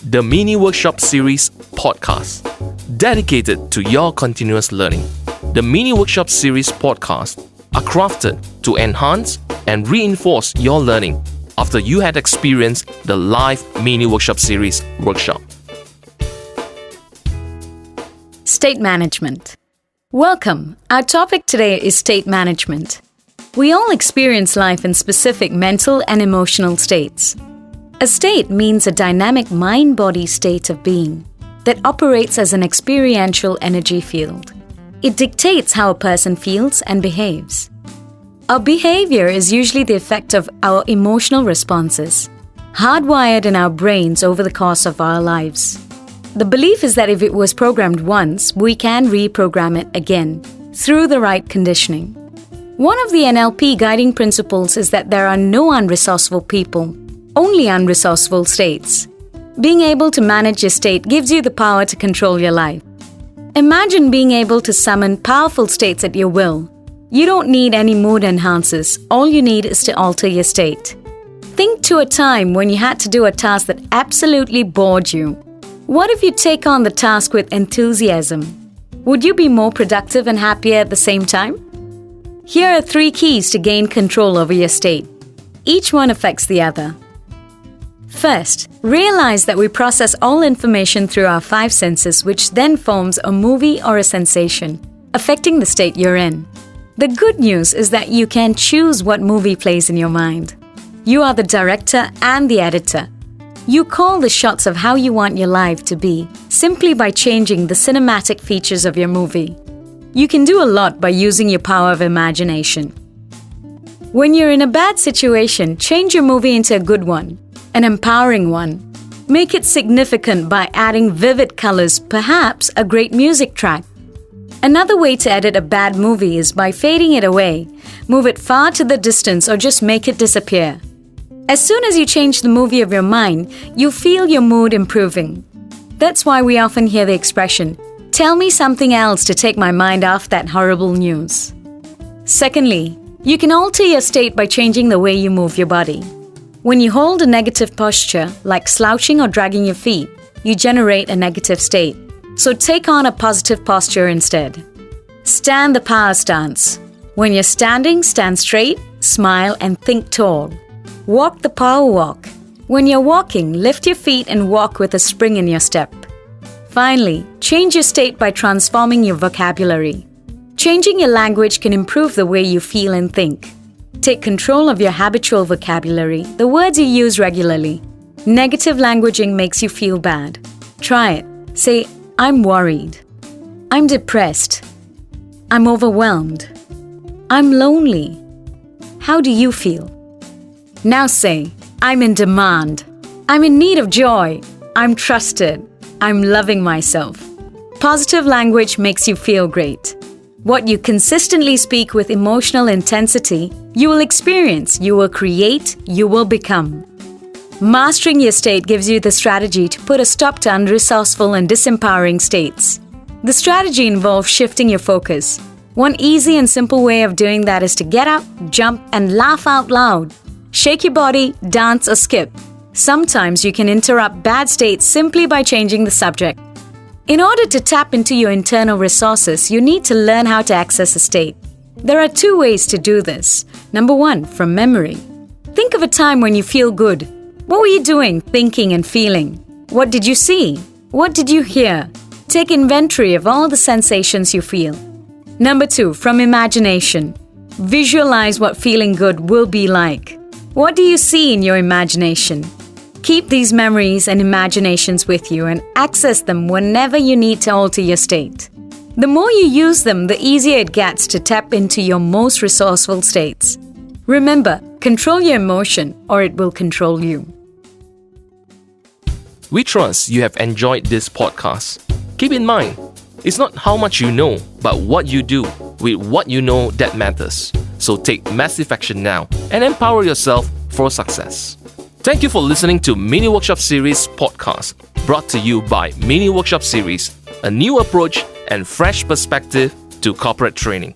the Mini Workshop Series podcast, dedicated to your continuous learning. The Mini Workshop Series podcasts are crafted to enhance and reinforce your learning after you had experienced the live Mini Workshop Series workshop. State management. Welcome. Our topic today is state management. We all experience life in specific mental and emotional states. A state means a dynamic mind-body state of being that operates as an experiential energy field. It dictates how a person feels and behaves. Our behavior is usually the effect of our emotional responses, hardwired in our brains over the course of our lives. The belief is that if it was programmed once, we can reprogram it again through the right conditioning. One of the NLP guiding principles is that there are no unresourceful people, only unresourceful states. Being able to manage your state gives you the power to control your life. Imagine being able to summon powerful states at your will. You don't need any mood enhancers. All you need is to alter your state. Think to a time when you had to do a task that absolutely bored you. What if you take on the task with enthusiasm? Would you be more productive and happier at the same time? Here are 3 keys to gain control over your state. Each one affects the other. First, realize that we process all information through our 5 senses, which then forms a movie or a sensation, affecting the state you're in. The good news is that you can choose what movie plays in your mind. You are the director and the editor. You call the shots of how you want your life to be simply by changing the cinematic features of your movie. You can do a lot by using your power of imagination. When you're in a bad situation, change your movie into a good one, an empowering one. Make it significant by adding vivid colors, perhaps a great music track. Another way to edit a bad movie is by fading it away, move it far to the distance, or just make it disappear. As soon as you change the movie of your mind, you feel your mood improving. That's why we often hear the expression, "Tell me something else to take my mind off that horrible news." Secondly, you can alter your state by changing the way you move your body. When you hold a negative posture, like slouching or dragging your feet, you generate a negative state. So take on a positive posture instead. Stand the power stance. When you're standing, stand straight, smile, and think tall. Walk the power walk. When you're walking, lift your feet and walk with a spring in your step. Finally, change your state by transforming your vocabulary. Changing your language can improve the way you feel and think. Take control of your habitual vocabulary, the words you use regularly. Negative languaging makes you feel bad. Try it. Say, "I'm worried. I'm depressed. I'm overwhelmed. I'm lonely." How do you feel? Now say, "I'm in demand. I'm in need of joy. I'm trusted. I'm loving myself." Positive language makes you feel great. What you consistently speak with emotional intensity, you will experience, you will create, you will become. Mastering your state gives you the strategy to put a stop to unresourceful and disempowering states. The strategy involves shifting your focus. One easy and simple way of doing that is to get up, jump, and laugh out loud. Shake your body, dance, or skip. Sometimes you can interrupt bad states simply by changing the subject. In order to tap into your internal resources, you need to learn how to access a state. There are 2 ways to do this. Number 1, from memory. Think of a time when you feel good. What were you doing, thinking, and feeling? What did you see? What did you hear? Take inventory of all the sensations you feel. Number 2, from imagination. Visualize what feeling good will be like. What do you see in your imagination? Keep these memories and imaginations with you and access them whenever you need to alter your state. The more you use them, the easier it gets to tap into your most resourceful states. Remember, control your emotion or it will control you. We trust you have enjoyed this podcast. Keep in mind, it's not how much you know, but what you do with what you know that matters. So take massive action now and empower yourself for success. Thank you for listening to Mini Workshop Series podcast, brought to you by Mini Workshop Series, a new approach and fresh perspective to corporate training.